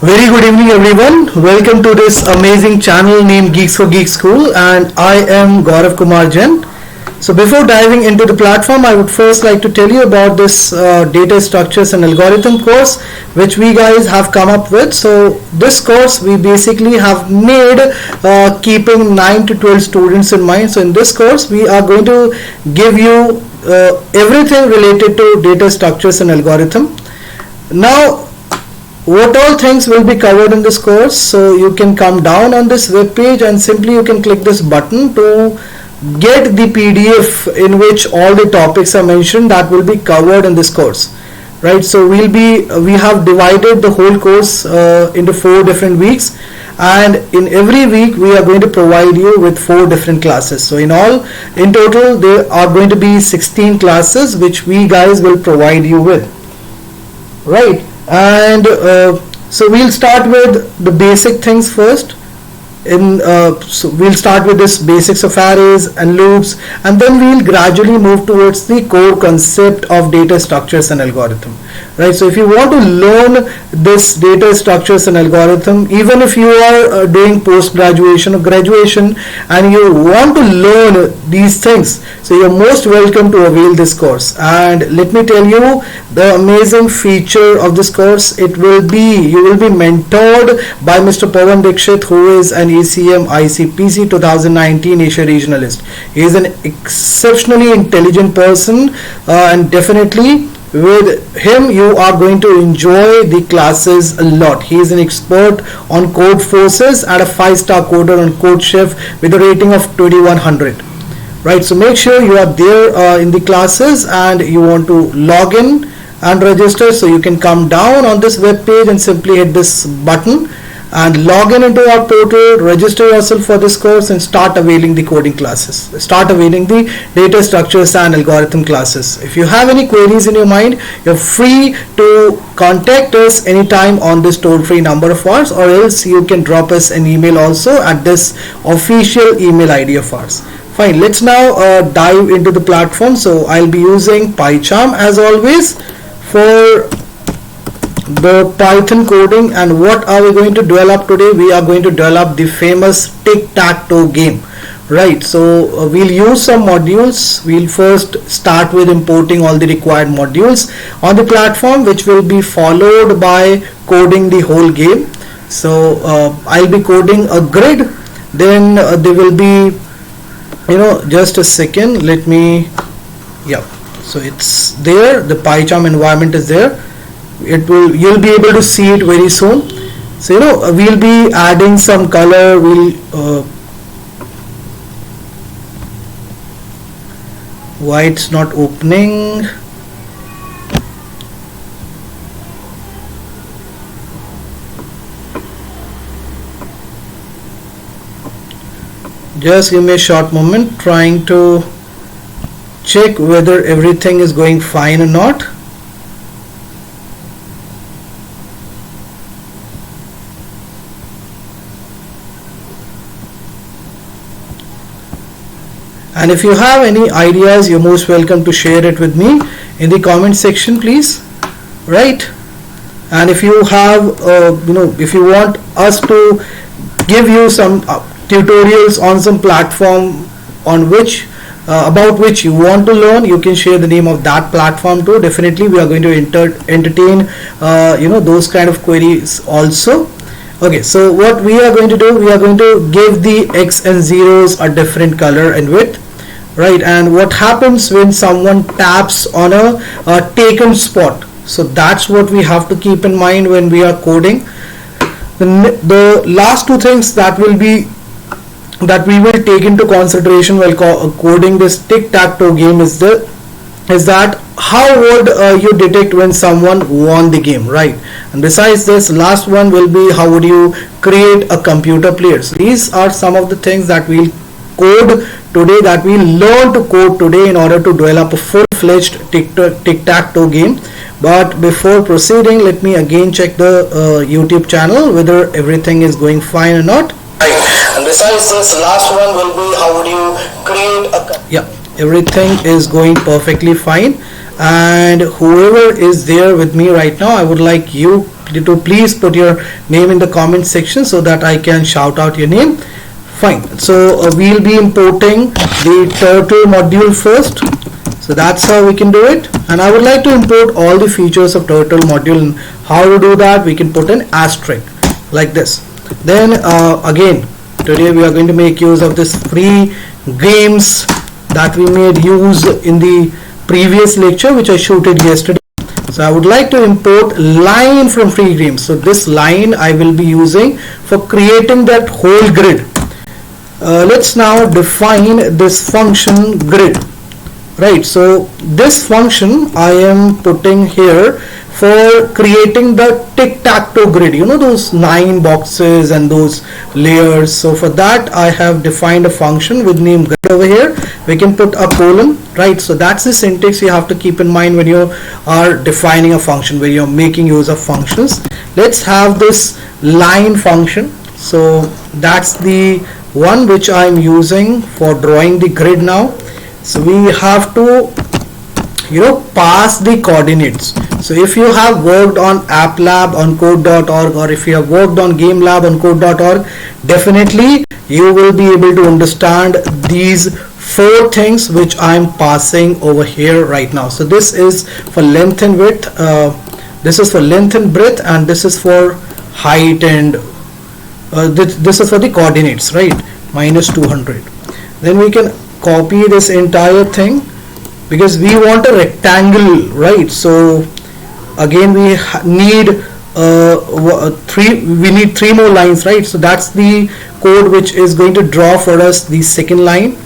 Very good evening, everyone. Welcome to this amazing channel named Geeks for Geek School, and I am Gaurav Kumar Jain. So, before diving into the platform, I would first like to tell you about this data structures and algorithm course, which we guys have come up with. So, this course we basically have made keeping 9 to 12 students in mind. So, in this course, we are going to give you everything related to data structures and algorithm. Now, what all things will be covered in this course, so you can come down on this web page and simply you can click this button to get the PDF in which all the topics are mentioned that will be covered in this course, right? So we have divided the whole course into 4 different weeks, and in every week we are going to provide you with 4 different classes. So in total there are going to be 16 classes which we guys will provide you with, right? And so we'll start with the basic things first. So we'll start with this basics of arrays and loops, and then we'll gradually move towards the core concept of data structures and algorithm, right? So if you want to learn this data structures and algorithm, even if you are doing post graduation or graduation and you want to learn these things, so you're most welcome to avail this course. And let me tell you the amazing feature of this course. You will be mentored by Mr. Pawan Dixit, who is an ECM ICPC 2019 Asia Regionalist. He is an exceptionally intelligent person, and definitely with him you are going to enjoy the classes a lot. He is an expert on code forces and a 5-star coder on CodeChef with a rating of 2100, right? So make sure you are there in the classes and you want to log in and register. So you can come down on this web page and simply hit this button and log in into our portal, register yourself for this course and start availing the coding classes, start availing the data structures and algorithm classes. If you have any queries in your mind, you're free to contact us anytime on this toll-free number of ours, or else you can drop us an email also at this official email ID of ours. Fine, let's now dive into the platform. So I'll be using PyCharm as always for the Python coding. And what are we going to develop today? We are going to develop the famous tic-tac-toe game, right? So we'll use some modules. We'll first start with importing all the required modules on the platform, which will be followed by coding the whole game. So I'll be coding a grid, then there will be, just a second, so it's there, the PyCharm environment is there. You'll be able to see it very soon. So we'll be adding some color. Why it's not opening? Just give me a short moment, trying to check whether everything is going fine or not. And if you have any ideas, you're most welcome to share it with me in the comment section, please, right? And if you have if you want us to give you some tutorials on some platform on which about which you want to learn, you can share the name of that platform too. Definitely we are going to entertain those kind of queries also. Okay, so what we are going to do, we are going to give the x and zeros a different color and width, right? And what happens when someone taps on a taken spot, so that's what we have to keep in mind when we are coding. The last 2 things that we will take into consideration while coding this tic-tac-toe game is that how would you detect when someone won the game, right? And besides this, last one will be how would you create a computer player. So these are some of the things that we'll code today, that we'll learn to code today in order to develop a full-fledged tic-tac-toe game. But before proceeding, let me again check the YouTube channel whether everything is going fine or not. And besides this, last one will be how would you create a everything is going perfectly fine. And whoever is there with me right now, I would like you to please put your name in the comment section so that I can shout out your name. Fine. So we'll be importing the turtle module first. So that's how we can do it. And I would like to import all the features of turtle module. And how to do that? We can put an asterisk like this. Then again, today we are going to make use of this free games that we made use in the previous lecture which I shooted yesterday. So I would like to import line from free games. So this line I will be using for creating that whole grid. Let's now define this function grid. Right, so this function I am putting here for creating the tic-tac-toe grid, you know, those 9 boxes and those layers. So for that I have defined a function with name grid over here. We can put a colon, right? So that's the syntax you have to keep in mind when you are defining a function, when you're making use of functions. Let's have this line function. So that's the one which I'm using for drawing the grid now. So we have to, you know, pass the coordinates. So if you have worked on AppLab on code.org, or if you have worked on GameLab on code.org, definitely you will be able to understand these 4 things which I'm passing over here right now. So this is for length and width, this is for length and breadth, and this is for height, and this is for the coordinates, right? -200. Then we can copy this entire thing because we want a rectangle, right? So again we need three more lines, right? So that's the code which is going to draw for us the second line.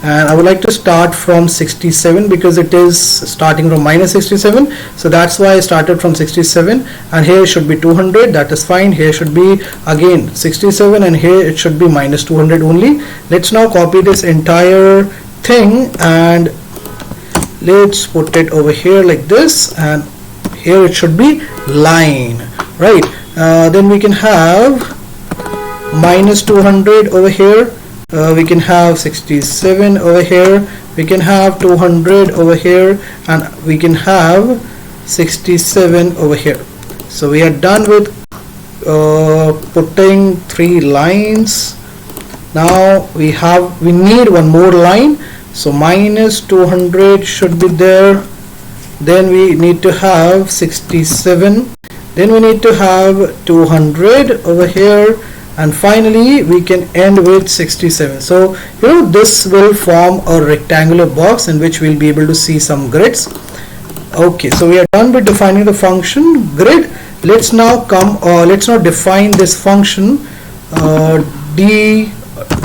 And I would like to start from 67 because it is starting from -67. So that's why I started from 67, and here should be 200. That is fine. Here should be again 67, and here it should be -200 only. Let's now copy this entire thing and let's put it over here like this, and here it should be line, right? Then we can have -200 over here. We can have 67 over here, we can have 200 over here, and we can have 67 over here. So we are done with putting 3 lines. Now we need one more line. So -200 should be there. Then we need to have 67. Then we need to have 200 over here. And finally we can end with 67. So you know, this will form a rectangular box in which we'll be able to see some grids. Okay, so we are done with defining the function grid. Let's now define this function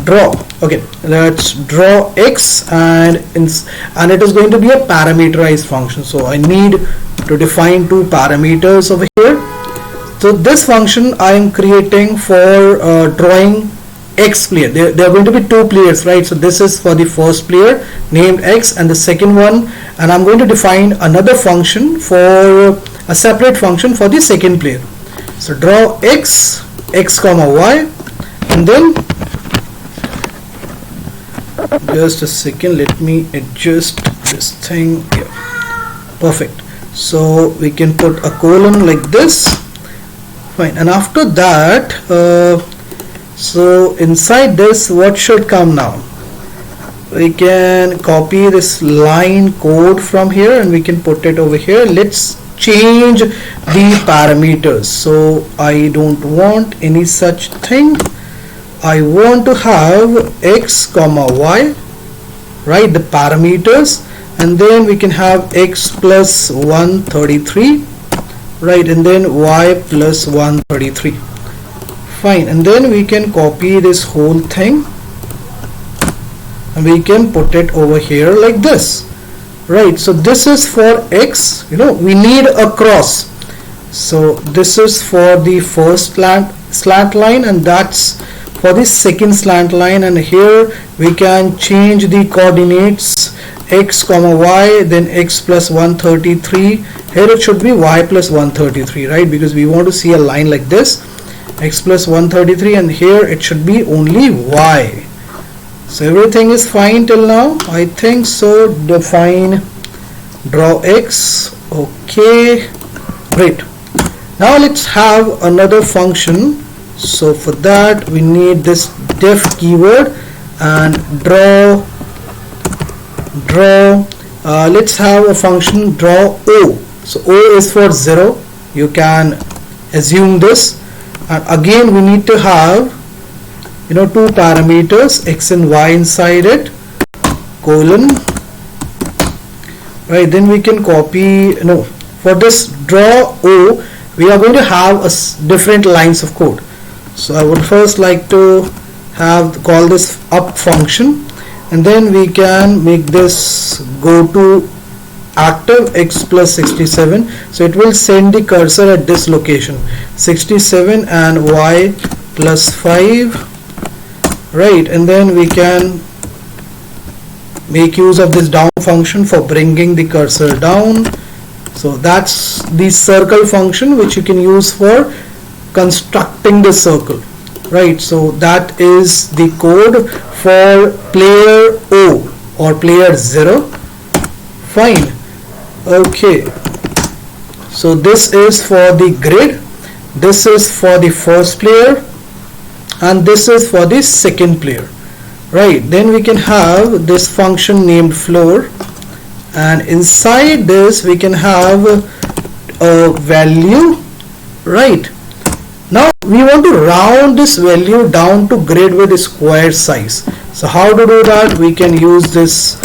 draw. Okay, let's draw x, and it is going to be a parameterized function. So I need to define 2 parameters over here. So this function I am creating for drawing x player. There are going to be 2 players, right? So this is for the first player named x, and the second one, and I'm going to define another function for a separate function for the second player. So draw x comma y, and then just a second, let me adjust this thing here. Perfect. So we can put a colon like this. Fine. And after that, so inside this, what should come now? We can copy this line code from here and we can put it over here. Let's change the parameters. So I don't want any such thing. I want to have x comma y, right, the parameters, and then we can have x plus 133, right, and then y plus 133. Fine. And then we can copy this whole thing and we can put it over here like this, right? So this is for x, you know, we need a cross. So this is for the first slant line, and that's for the second slant line, and here we can change the coordinates x comma y, then x plus 133. Here it should be y plus 133, right, because we want to see a line like this, x plus 133, and here it should be only y, So everything is fine till now, I think so. Define draw x. Okay, great. Now let's have another function. So for that we need this def keyword and draw. Let's have a function draw o. So o is for 0. You can assume this, and again we need to have two parameters, x and y inside it, colon, right? Then we can copy, for this draw o we are going to have different lines of code. So I would first like to call this up function, and then we can make this go to active x plus 67. So it will send the cursor at this location 67 and y plus 5, right? And then we can make use of this down function for bringing the cursor down. So that's the circle function which you can use for constructing the circle, right? So that is the code for player O or player 0. Fine. Okay, so this is for the grid, this is for the first player, and this is for the second player, right? Then we can have this function named floor, and inside this we can have a value, right? Now we want to round this value down to grid with a square size. So how to do that? We can use this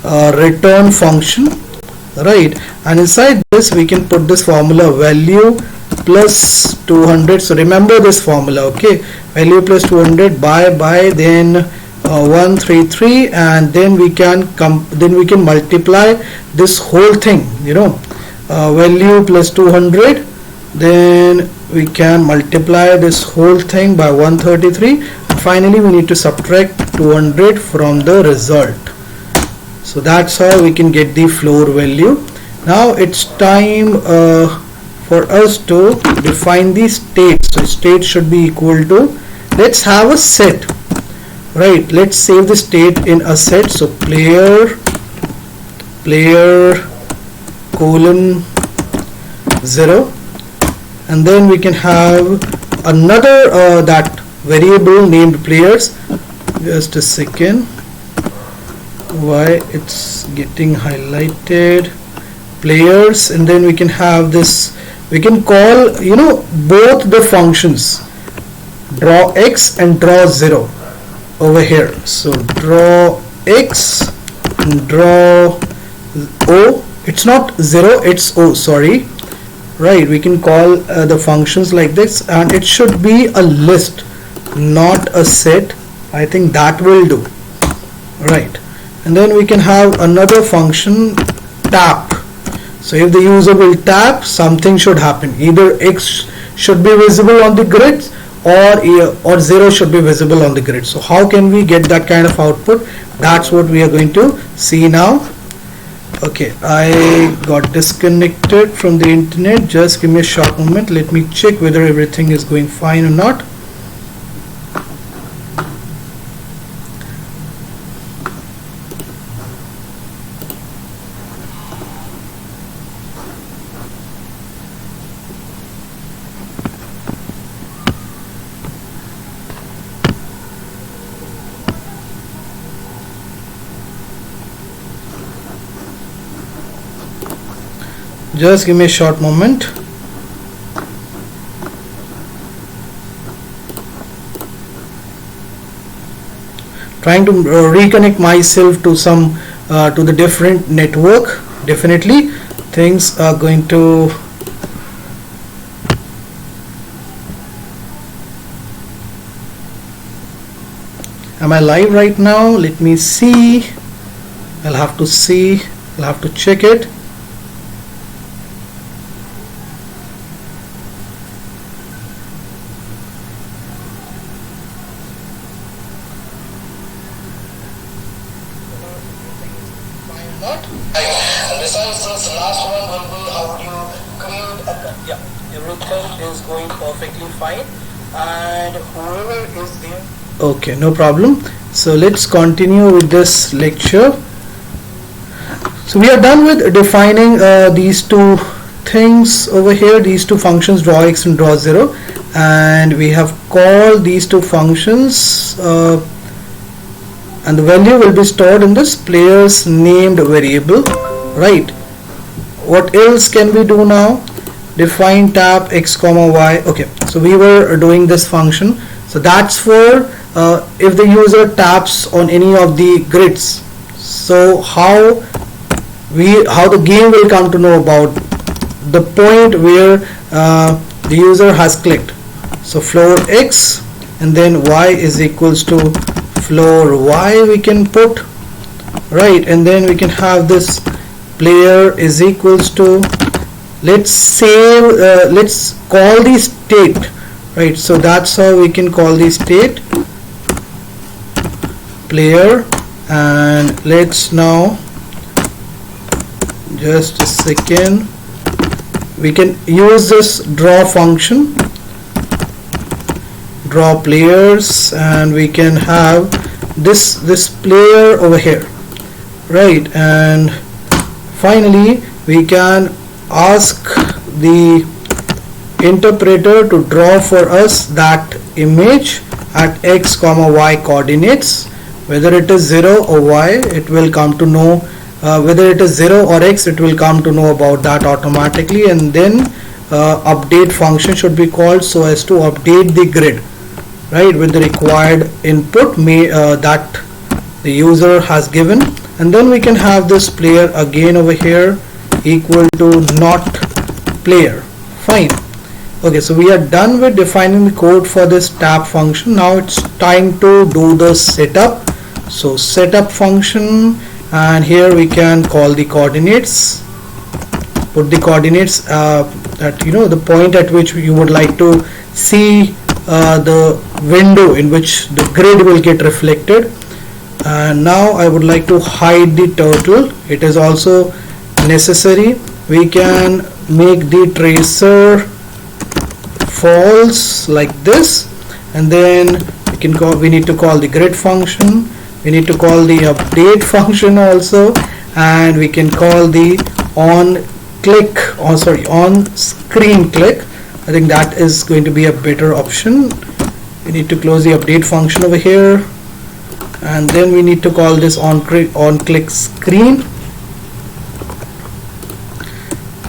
return function, right? And inside this we can put this formula value plus 200. So remember this formula, okay? Value plus 200 by then 133, and then we can multiply this whole thing, value plus 200, then we can multiply this whole thing by 133, and finally we need to subtract 200 from the result. So that's how we can get the floor value. Now it's time for us to define the state. So state should be equal to, let's have a set, right? Let's save the state in a set. So player colon 0, and then we can have another that variable named players. Just a second, why it's getting highlighted, players, and then we can have this, we can call both the functions draw x and draw 0 over here. So draw x and draw o. It's not 0, it's o, sorry, right? We can call the functions like this, and it should be a list, not a set. I think that will do, right? And then we can have another function tap. So if the user will tap, something should happen. Either x should be visible on the grid, or 0 should be visible on the grid. So how can we get that kind of output? That's what we are going to see now. Okay, I got disconnected from the internet. Just give me a short moment. Let me check whether everything is going fine or not. Just give me a short moment. Trying to reconnect myself to some to the different network. Definitely things are going to am I live right now? Let me see. I'll have to check it. Besides this last one will be how do you create a everything is going perfectly fine, and whoever is there. Okay, no problem. So let's continue with this lecture. So we are done with defining these two things over here, these two functions, draw x and draw 0, and we have called these two functions and the value will be stored in this player's named variable, right? What else can we do now? Define tap x comma y. Okay, so we were doing this function, so that's for if the user taps on any of the grids. So how the game will come to know about the point where the user has clicked. So floor x and then y is equals to floor y we can put, right? And then we can have this player is equals to, let's call the state, right? So that's how we can call the state player. And let's now, just a second, we can use this draw function, draw players, and we can have this player over here, right? And finally we can ask the interpreter to draw for us that image at x comma y coordinates. Whether it is 0 or y, it will come to know, whether it is 0 or x, it will come to know about that automatically. And then update function should be called so as to update the grid, right, with the required input that the user has given. And then we can have this player again over here equal to not player. Fine. Okay, so we are done with defining the code for this tap function. Now it's time to do the setup. So setup function, and here we can call the coordinates, put the coordinates at the point at which you would like to see the window in which the grid will get reflected. And now I would like to hide the turtle. It is also necessary. We can make the tracer false like this, and then we need to call the grid function, we need to call the update function also, and we can call the on screen click. I think that is going to be a better option. We need to close the update function over here, and then we need to call this on click screen,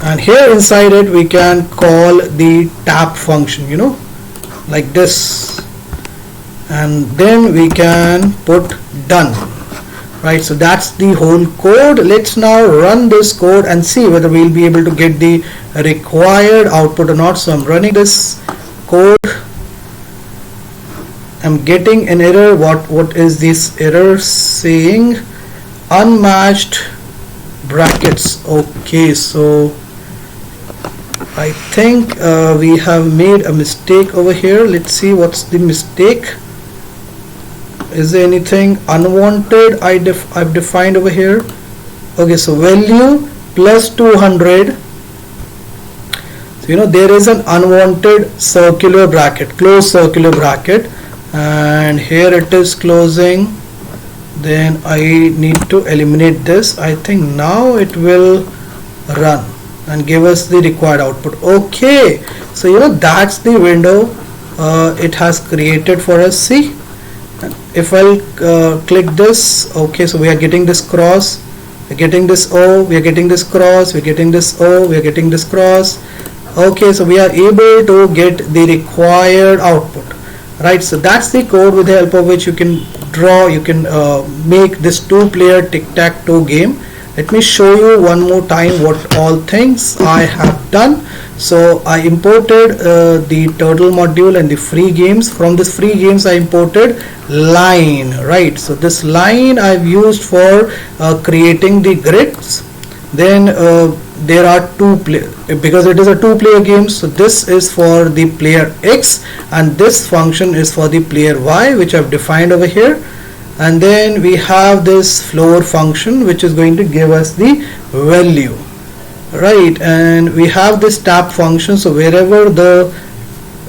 and here inside it we can call the tap function, like this, and then we can put done, right? So that's the whole code. Let's now run this code and see whether we'll be able to get the required output or not. So I'm running this code. I'm getting an error. What is this error saying? Unmatched brackets. Okay, so I think we have made a mistake over here. Let's see what's the mistake. Is there anything unwanted I've defined over here? Okay, so value plus 200. So there is an unwanted circular bracket, closed circular bracket, and here it is closing. Then I need to eliminate this. I think now it will run and give us the required output. Okay, so that's the window it has created for us. See, if I'll click this, okay, so we are getting this cross, we're getting this O, we are getting this cross, we're getting this O, we are getting this cross. Okay, so we are able to get the required output, right? So that's the code with the help of which you can draw, you can make this two-player tic-tac-toe game. Let me show you one more time what all things I have done. So I imported the turtle module and the free games. From this free games I imported line, right? So this line I've used for creating the grids. Then there are because it is a two-player game, so this is for the player X and this function is for the player Y, which I've defined over here. And then we have this floor function which is going to give us the value, right? And we have this tap function, so wherever the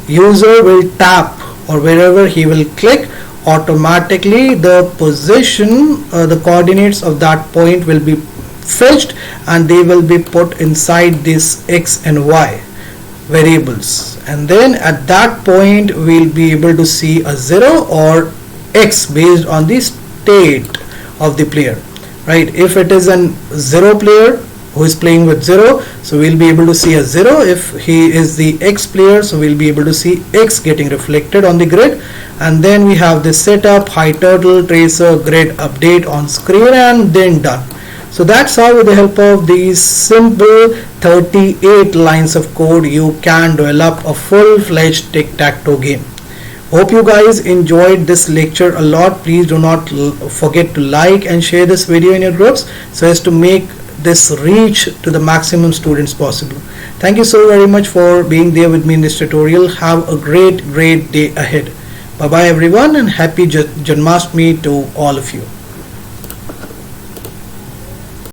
user will tap or wherever he will click, automatically the position, the coordinates of that point will be fetched and they will be put inside this x and y variables, and then at that point we'll be able to see a 0 or x based on the state of the player, right? If it is an 0 player who is playing with 0, so we'll be able to see a 0. If he is the x player, so we'll be able to see x getting reflected on the grid. And then we have the setup, high turtle, tracer, grid update on screen, and then done. So that's how, with the help of these simple 38 lines of code, you can develop a full-fledged tic-tac-toe game. Hope you guys enjoyed this lecture a lot. Please do not forget to like and share this video in your groups so as to make this reach to the maximum students possible. Thank you so very much for being there with me in this tutorial. Have a great day ahead. Bye bye everyone, and happy Janmashtami to all of you.